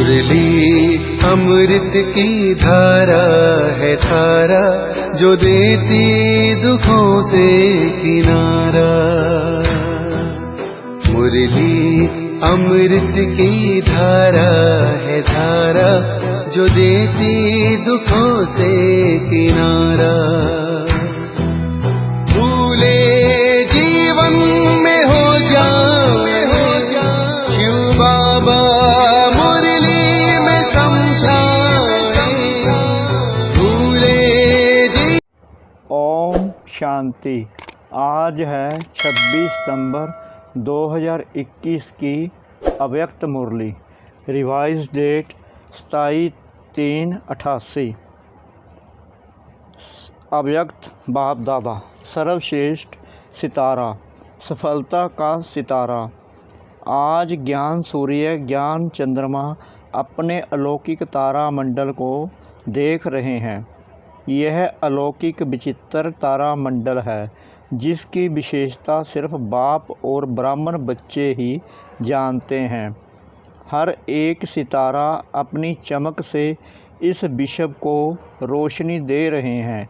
मुरली अमृत की धारा है धारा, जो देती दुखों से किनारा। मुरली अमृत की धारा है धारा, जो देती दुखों से किनारा। भूले जीवन में हो जाए शिव बाबा मुरली में समझाए। भूले ओम शांति। आज है 26 सितंबर 2021 की अव्यक्त मुरली। Revise date 27/3/88। अव्यक्त बाप दादा सर्वश्रेष्ठ सितारा, सफलता का सितारा। आज ज्ञान सूर्य ज्ञान चंद्रमा अपने अलौकिक तारा मंडल को देख रहे हैं। यह अलौकिक विचित्र तारा मंडल है जिसकी विशेषता सिर्फ बाप और ब्राह्मण बच्चे ही जानते हैं। हर एक सितारा अपनी चमक से इस विश्व को रोशनी दे रहे हैं।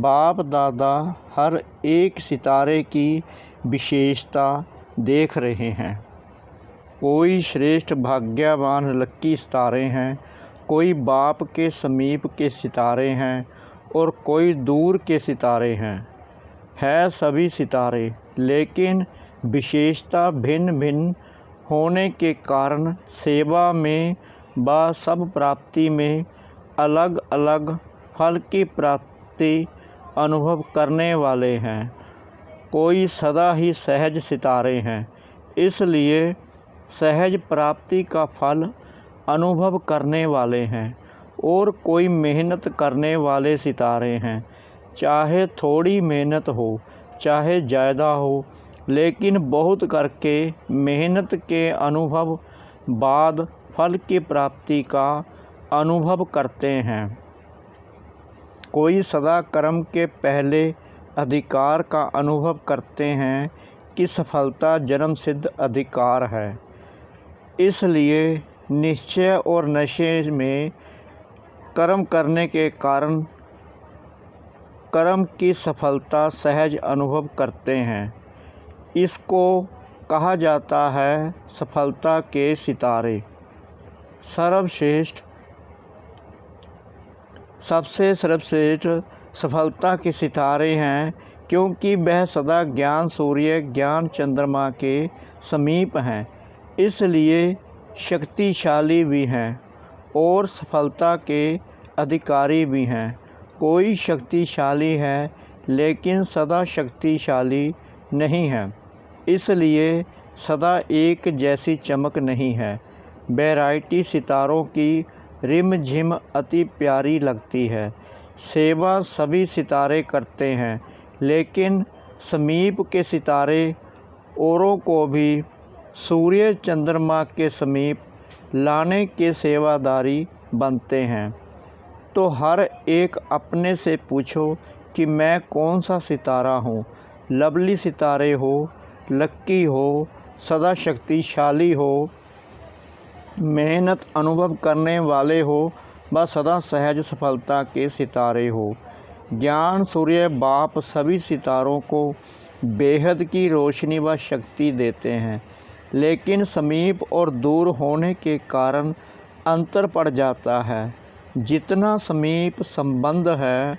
बाप दादा हर एक सितारे की विशेषता देख रहे हैं। कोई श्रेष्ठ भाग्यवान लक्की सितारे हैं, कोई बाप के समीप के सितारे हैं और कोई दूर के सितारे हैं। है सभी सितारे, लेकिन विशेषता भिन्न भिन्न होने के कारण सेवा में व सब प्राप्ति में अलग अलग फल की प्राप्ति अनुभव करने वाले हैं। कोई सदा ही सहज सितारे हैं, इसलिए सहज प्राप्ति का फल अनुभव करने वाले हैं। और कोई मेहनत करने वाले सितारे हैं, चाहे थोड़ी मेहनत हो चाहे ज़्यादा हो, लेकिन बहुत करके मेहनत के अनुभव बाद फल की प्राप्ति का अनुभव करते हैं। कोई सदा कर्म के पहले अधिकार का अनुभव करते हैं कि सफलता जन्म सिद्ध अधिकार है। इसलिए निश्चय और नशे में कर्म करने के कारण कर्म की सफलता सहज अनुभव करते हैं। इसको कहा जाता है सफलता के सितारे। सर्वश्रेष्ठ सबसे सर्वश्रेष्ठ सफलता के सितारे हैं, क्योंकि वह सदा ज्ञान सूर्य ज्ञान चंद्रमा के समीप हैं, इसलिए शक्तिशाली भी हैं और सफलता के अधिकारी भी हैं। कोई शक्तिशाली है लेकिन सदा शक्तिशाली नहीं है, इसलिए सदा एक जैसी चमक नहीं है। वैरायटी सितारों की रिम झिम अति प्यारी लगती है। सेवा सभी सितारे करते हैं, लेकिन समीप के सितारे औरों को भी सूर्य चंद्रमा के समीप लाने के सेवादारी बनते हैं। तो हर एक अपने से पूछो कि मैं कौन सा सितारा हूँ। लवली सितारे हो, लक्की हो, सदा शक्तिशाली हो, मेहनत अनुभव करने वाले हो, व सदा सहज सफलता के सितारे हो। ज्ञान सूर्य बाप सभी सितारों को बेहद की रोशनी व शक्ति देते हैं, लेकिन समीप और दूर होने के कारण अंतर पड़ जाता है। जितना समीप संबंध है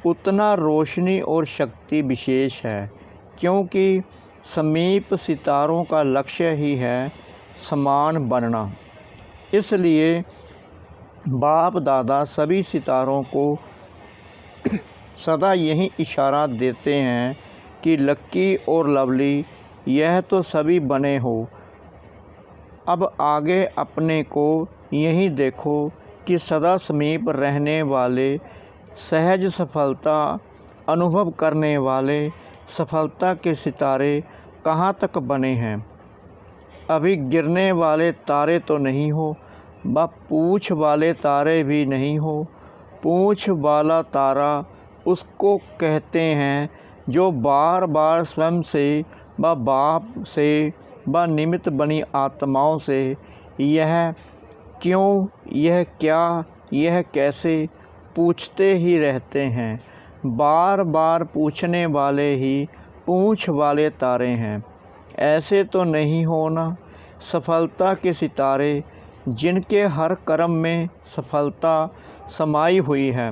उतना रोशनी और शक्ति विशेष है, क्योंकि समीप सितारों का लक्ष्य ही है समान बनना। इसलिए बाप दादा सभी सितारों को सदा यही इशारा देते हैं कि लक्की और लवली यह तो सभी बने हो, अब आगे अपने को यही देखो कि सदा समीप रहने वाले सहज सफलता अनुभव करने वाले सफलता के सितारे कहाँ तक बने हैं। अभी गिरने वाले तारे तो नहीं हो, व पूँछ वाले तारे भी नहीं हो। पूँछ वाला तारा उसको कहते हैं जो बार बार स्वयं से व बाप से व निमित्त बनी आत्माओं से यह क्यों, यह क्या, यह कैसे पूछते ही रहते हैं। बार बार पूछने वाले ही पूंछ वाले तारे हैं। ऐसे तो नहीं होना सफलता के सितारे जिनके हर कर्म में सफलता समाई हुई है।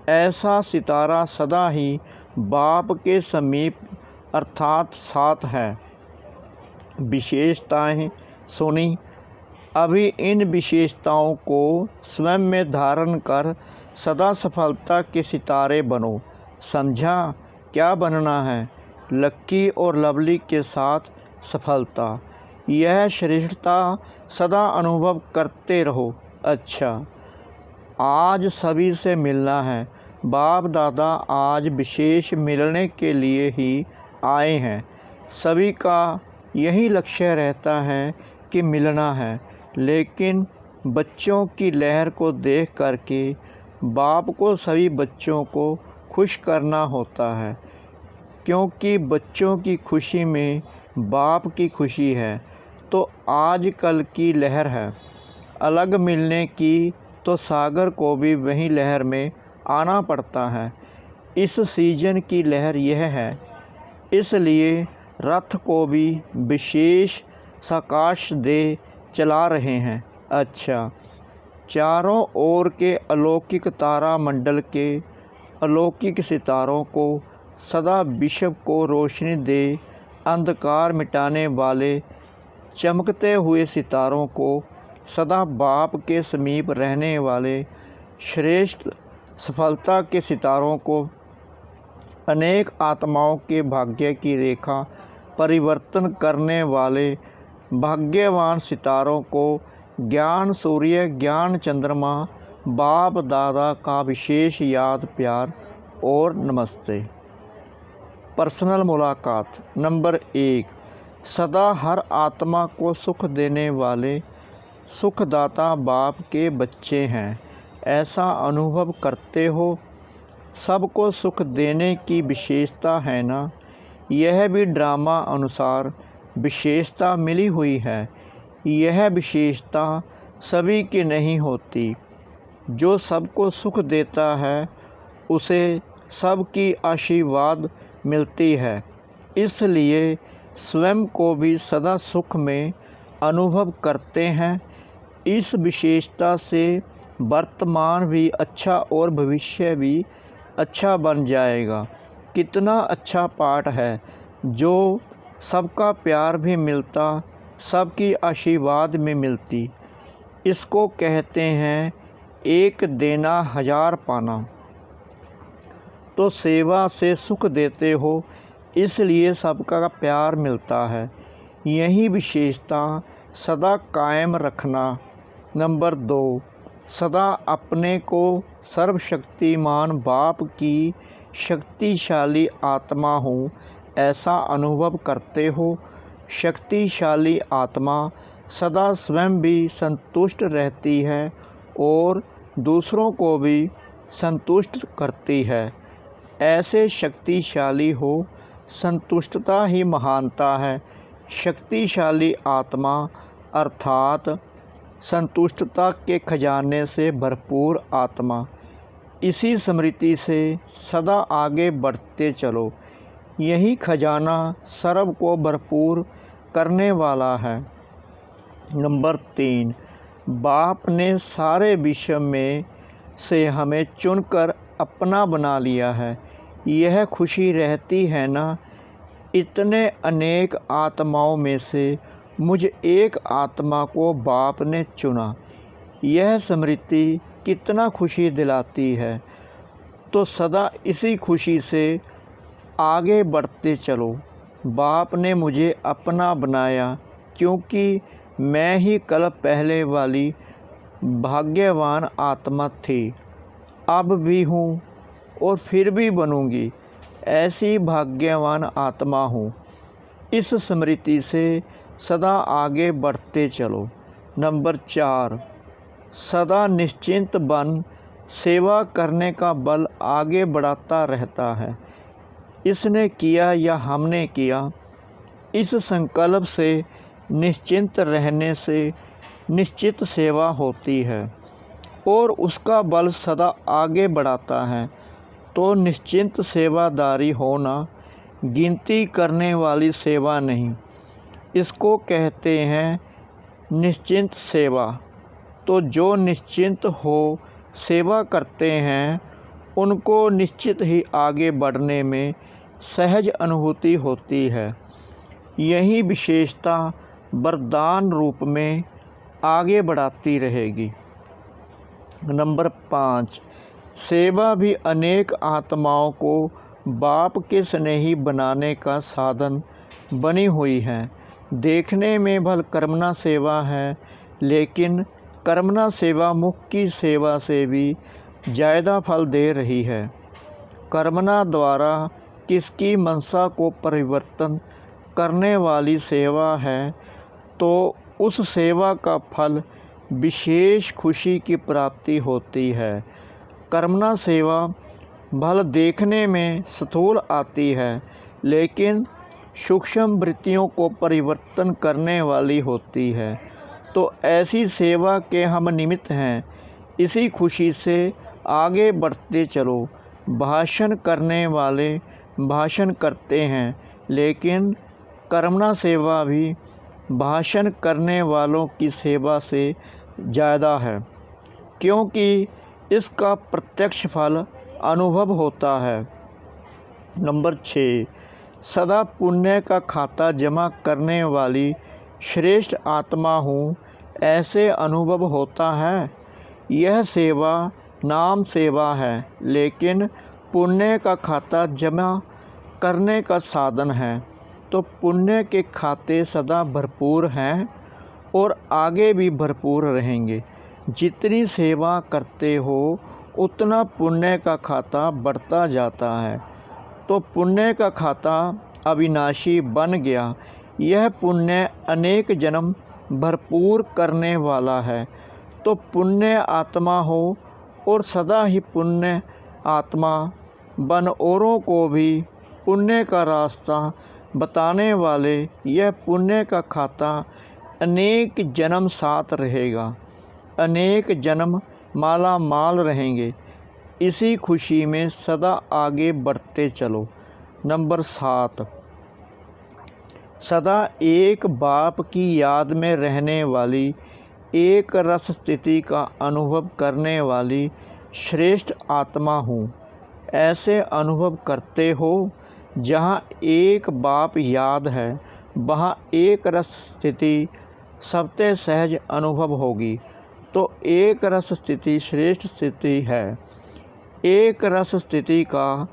ऐसा सितारा सदा ही बाप के समीप अर्थात साथ है। विशेषताएं सुनी। अभी इन विशेषताओं को स्वयं में धारण कर सदा सफलता के सितारे बनो। समझा? क्या बनना है? लक्की और लवली के साथ सफलता। यह श्रेष्ठता सदा अनुभव करते रहो। अच्छा, आज सभी से मिलना है। बाप दादा आज विशेष मिलने के लिए ही आए हैं। सभी का यही लक्ष्य रहता है कि मिलना है, लेकिन बच्चों की लहर को देख करके बाप को सभी बच्चों को खुश करना होता है, क्योंकि बच्चों की खुशी में बाप की खुशी है। तो आजकल की लहर है अलग मिलने की, तो सागर को भी वही लहर में आना पड़ता है। इस सीजन की लहर यह है, इसलिए रथ को भी विशेष सकाश दे चला रहे हैं। अच्छा, चारों ओर के अलौकिक तारा मंडल के अलौकिक सितारों को सदा विश्व को रोशनी दे अंधकार मिटाने वाले चमकते हुए सितारों को सदा बाप के समीप रहने वाले श्रेष्ठ सफलता के सितारों को अनेक आत्माओं के भाग्य की रेखा परिवर्तन करने वाले भाग्यवान सितारों को ज्ञान सूर्य ज्ञान चंद्रमा बाप दादा का विशेष याद प्यार और नमस्ते। पर्सनल मुलाकात। नंबर 1, सदा हर आत्मा को सुख देने वाले सुखदाता बाप के बच्चे हैं। ऐसा अनुभव करते हो? सबको सुख देने की विशेषता है ना? यह भी ड्रामा अनुसार विशेषता मिली हुई है। यह विशेषता सभी की नहीं होती। जो सबको सुख देता है उसे सबकी आशीर्वाद मिलती है, इसलिए स्वयं को भी सदा सुख में अनुभव करते हैं। इस विशेषता से वर्तमान भी अच्छा और भविष्य भी अच्छा बन जाएगा। कितना अच्छा पाठ है, जो सबका प्यार भी मिलता, सबकी आशीर्वाद में मिलती। इसको कहते हैं एक देना हजार पाना। तो सेवा से सुख देते हो, इसलिए सबका प्यार मिलता है। यही विशेषता सदा कायम रखना। नंबर 2, सदा अपने को सर्वशक्तिमान बाप की शक्तिशाली आत्मा हूँ ऐसा अनुभव करते हो। शक्तिशाली आत्मा सदा स्वयं भी संतुष्ट रहती है और दूसरों को भी संतुष्ट करती है। ऐसे शक्तिशाली हो, संतुष्टता ही महानता है। शक्तिशाली आत्मा अर्थात संतुष्टता के खजाने से भरपूर आत्मा। इसी स्मृति से सदा आगे बढ़ते चलो। यही खजाना सर्व को भरपूर करने वाला है। नंबर 3, बाप ने सारे विश्व में से हमें चुनकर अपना बना लिया है। यह खुशी रहती है ना? इतने अनेक आत्माओं में से मुझ एक आत्मा को बाप ने चुना। यह स्मृति कितना खुशी दिलाती है। तो सदा इसी खुशी से आगे बढ़ते चलो। बाप ने मुझे अपना बनाया, क्योंकि मैं ही कल पहले वाली भाग्यवान आत्मा थी, अब भी हूँ और फिर भी बनूँगी। ऐसी भाग्यवान आत्मा हूँ। इस स्मृति से सदा आगे बढ़ते चलो। नंबर 4, सदा निश्चिंत बन सेवा करने का बल आगे बढ़ाता रहता है। इसने किया या हमने किया, इस संकल्प से निश्चिंत रहने से निश्चित सेवा होती है और उसका बल सदा आगे बढ़ाता है। तो निश्चिंत सेवादारी होना गिनती करने वाली सेवा नहीं, इसको कहते हैं निश्चिंत सेवा। तो जो निश्चिंत हो सेवा करते हैं उनको निश्चित ही आगे बढ़ने में सहज अनुभूति होती है। यही विशेषता वरदान रूप में आगे बढ़ाती रहेगी। नंबर 5, सेवा भी अनेक आत्माओं को बाप के स्नेही बनाने का साधन बनी हुई है। देखने में भल कर्मणा सेवा है, लेकिन कर्मणा सेवा मुख की सेवा से भी ज़्यादा फल दे रही है। कर्मणा द्वारा किसकी मनसा को परिवर्तन करने वाली सेवा है, तो उस सेवा का फल विशेष खुशी की प्राप्ति होती है। कर्मणा सेवा भल देखने में स्थूल आती है, लेकिन सूक्ष्म वृत्तियों को परिवर्तन करने वाली होती है। तो ऐसी सेवा के हम निमित्त हैं। इसी खुशी से आगे बढ़ते चलो। भाषण करने वाले भाषण करते हैं, लेकिन कर्मणा सेवा भी भाषण करने वालों की सेवा से ज़्यादा है, क्योंकि इसका प्रत्यक्ष फल अनुभव होता है। नंबर 6, सदा पुण्य का खाता जमा करने वाली श्रेष्ठ आत्मा हूँ, ऐसे अनुभव होता है। यह सेवा नाम सेवा है, लेकिन पुण्य का खाता जमा करने का साधन है। तो पुण्य के खाते सदा भरपूर हैं और आगे भी भरपूर रहेंगे। जितनी सेवा करते हो उतना पुण्य का खाता बढ़ता जाता है। तो पुण्य का खाता अविनाशी बन गया। यह पुण्य अनेक जन्म भरपूर करने वाला है। तो पुण्य आत्मा हो और सदा ही पुण्य आत्मा बन औरों को भी पुण्य का रास्ता बताने वाले यह पुण्य का खाता अनेक जन्म साथ रहेगा। अनेक जन्म माला माल रहेंगे। इसी खुशी में सदा आगे बढ़ते चलो। नंबर 7, सदा एक बाप की याद में रहने वाली एक रस स्थिति का अनुभव करने वाली श्रेष्ठ आत्मा हूँ। ऐसे अनुभव करते हो। जहाँ एक बाप याद है, वहाँ एक रस स्थिति सबसे सहज अनुभव होगी। तो एक रस स्थिति श्रेष्ठ स्थिति है। एक रस स्थिति का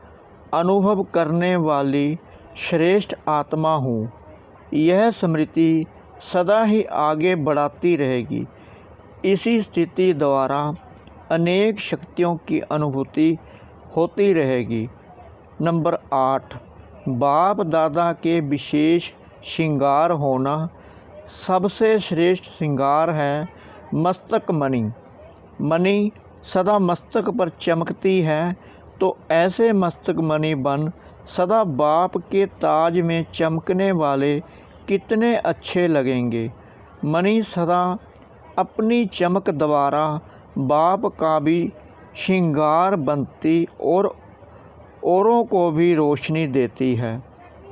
अनुभव करने वाली श्रेष्ठ आत्मा हूँ। यह स्मृति सदा ही आगे बढ़ाती रहेगी। इसी स्थिति द्वारा अनेक शक्तियों की अनुभूति होती रहेगी। नंबर 8, बाप दादा के विशेष श्रृंगार होना। सबसे श्रेष्ठ श्रृंगार है मस्तक मणि। मणि सदा मस्तक पर चमकती है। तो ऐसे मस्तक मणि बन सदा बाप के ताज में चमकने वाले कितने अच्छे लगेंगे। मणि सदा अपनी चमक द्वारा बाप का भी श्रृंगार बनती और औरों को भी रोशनी देती है।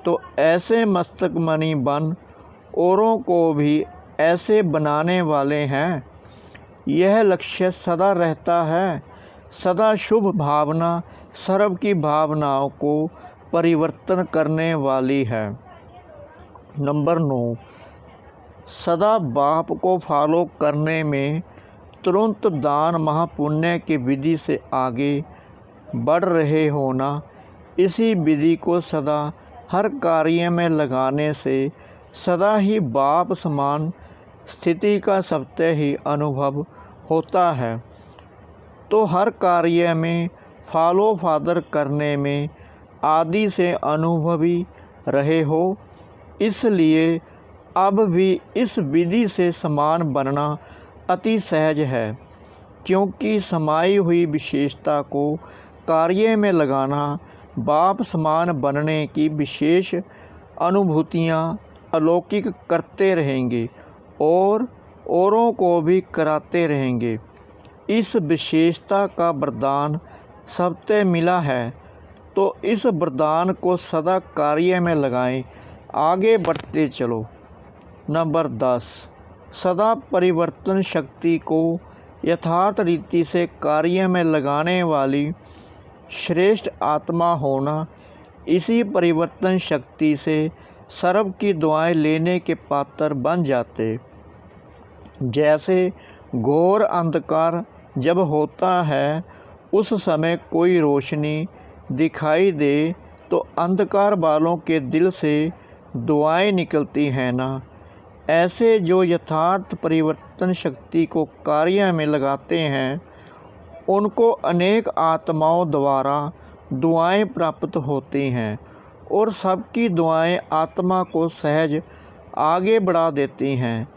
तो ऐसे मस्तक मणि बन औरों को भी ऐसे बनाने वाले हैं। यह लक्ष्य सदा रहता है। सदा शुभ भावना सर्व की भावनाओं को परिवर्तन करने वाली है। नंबर 9, सदा बाप को फॉलो करने में तुरंत दान महापुण्य की विधि से आगे बढ़ रहे होना। इसी विधि को सदा हर कार्य में लगाने से सदा ही बाप समान स्थिति का सबसे ही अनुभव होता है। तो हर कार्य में फॉलो फादर करने में आदि से अनुभवी रहे हो, इसलिए अब भी इस विधि से समान बनना अति सहज है, क्योंकि समाई हुई विशेषता को कार्य में लगाना बाप समान बनने की विशेष अनुभूतियाँ अलौकिक करते रहेंगे और औरों को भी कराते रहेंगे। इस विशेषता का वरदान सबसे मिला है तो इस वरदान को सदा कार्य में लगाएं, आगे बढ़ते चलो। नंबर 10, सदा परिवर्तन शक्ति को यथार्थ रीति से कार्य में लगाने वाली श्रेष्ठ आत्मा होना। इसी परिवर्तन शक्ति से सर्व की दुआएं लेने के पात्र बन जाते। जैसे घोर अंधकार जब होता है उस समय कोई रोशनी दिखाई दे तो अंधकार वालों के दिल से दुआएं निकलती हैं ना। ऐसे जो यथार्थ परिवर्तन शक्ति को कार्य में लगाते हैं उनको अनेक आत्माओं द्वारा दुआएं प्राप्त होती हैं और सबकी दुआएं आत्मा को सहज आगे बढ़ा देती हैं।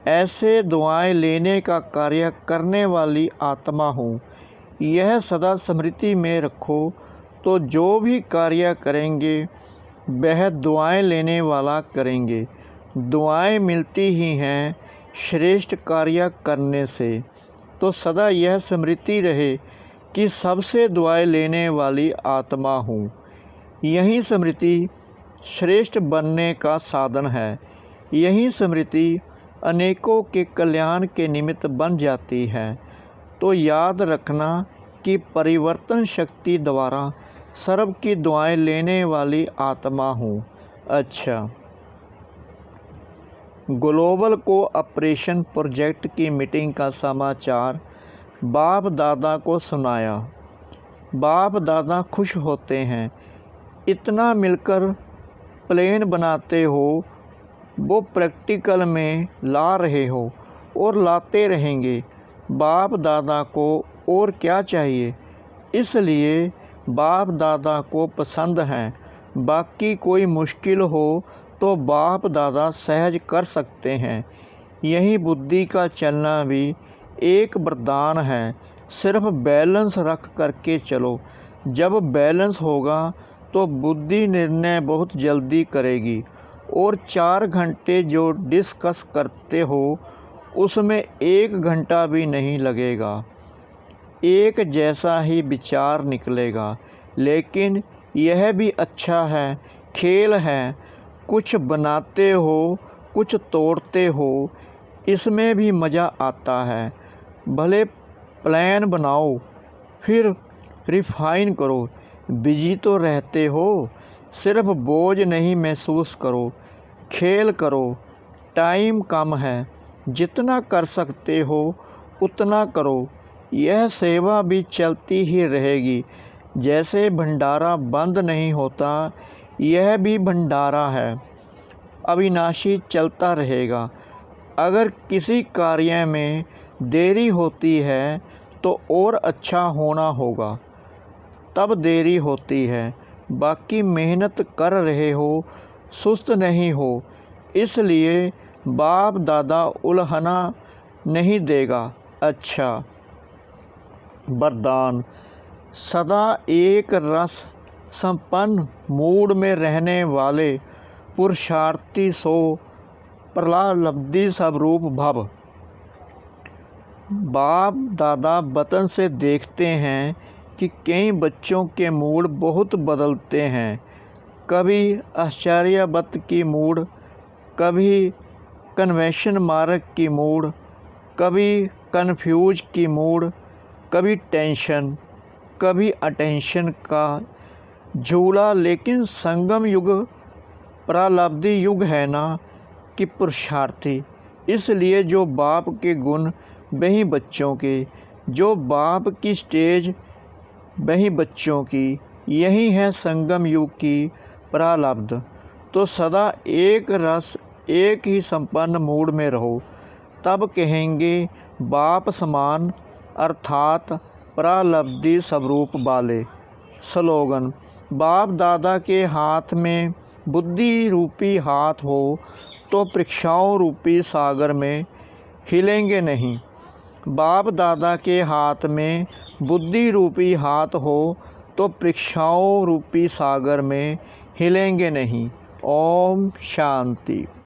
ऐसे दुआएं लेने का कार्य करने वाली आत्मा हूँ, यह सदा स्मृति में रखो तो जो भी कार्य करेंगे वह दुआएं लेने वाला करेंगे। दुआएं मिलती ही हैं श्रेष्ठ कार्य करने से। तो सदा यह स्मृति रहे कि सबसे दुआएं लेने वाली आत्मा हूँ। यही स्मृति श्रेष्ठ बनने का साधन है। यही स्मृति अनेकों के कल्याण के निमित्त बन जाती है। तो याद रखना कि परिवर्तन शक्ति द्वारा सर्व की दुआएं लेने वाली आत्मा हूँ। अच्छा, ग्लोबल कोऑपरेशन प्रोजेक्ट की मीटिंग का समाचार बाप दादा को सुनाया। बाप दादा खुश होते हैं। इतना मिलकर प्लान बनाते हो, वो प्रैक्टिकल में ला रहे हो और लाते रहेंगे। बाप दादा को और क्या चाहिए, इसलिए बाप दादा को पसंद हैं। बाकी कोई मुश्किल हो तो बाप दादा सहज कर सकते हैं। यही बुद्धि का चलना भी एक वरदान है। सिर्फ बैलेंस रख करके चलो। जब बैलेंस होगा तो बुद्धि निर्णय बहुत जल्दी करेगी और 4 घंटे जो डिस्कस करते हो उसमें 1 घंटा भी नहीं लगेगा। एक जैसा ही विचार निकलेगा। लेकिन यह भी अच्छा है, खेल है। कुछ बनाते हो, कुछ तोड़ते हो, इसमें भी मज़ा आता है। भले प्लान बनाओ फिर रिफाइन करो। बिजी तो रहते हो, सिर्फ बोझ नहीं महसूस करो। खेल करो। टाइम कम है, जितना कर सकते हो उतना करो। यह सेवा भी चलती ही रहेगी। जैसे भंडारा बंद नहीं होता, यह भी भंडारा है, अविनाशी चलता रहेगा। अगर किसी कार्य में देरी होती है तो और अच्छा होना होगा, तब देरी होती है। बाकी मेहनत कर रहे हो, सुस्त नहीं हो, इसलिए बाप दादा उलझना नहीं देगा। अच्छा, वरदान, सदा एक रस संपन्न मूड में रहने वाले पुरुषार्थी सो प्रलब्धि स्वरूप भव। बाप दादा वतन से देखते हैं कि कई बच्चों के मूड बहुत बदलते हैं। कभी आश्चर्यवत की मूड, कभी कन्वेंशन मार्ग की मूड, कभी कन्फ्यूज की मूड, कभी टेंशन, कभी अटेंशन का झूला। लेकिन संगम युग प्रालब्धि युग है ना कि पुरुषार्थी। इसलिए जो बाप के गुण वही बच्चों के, जो बाप की स्टेज वही बच्चों की। यही है संगम युग की प्रालब्ध। तो सदा एक रस, एक ही संपन्न मूड में रहो, तब कहेंगे बाप समान, अर्थात प्रालब्धि स्वरूप वाले। स्लोगन, बाप दादा के हाथ में बुद्धि रूपी हाथ हो तो परीक्षाओं रूपी सागर में हिलेंगे नहीं। बाप दादा के हाथ में बुद्धि रूपी हाथ हो तो परीक्षाओं रूपी सागर में हिलेंगे नहीं। ओम शांति।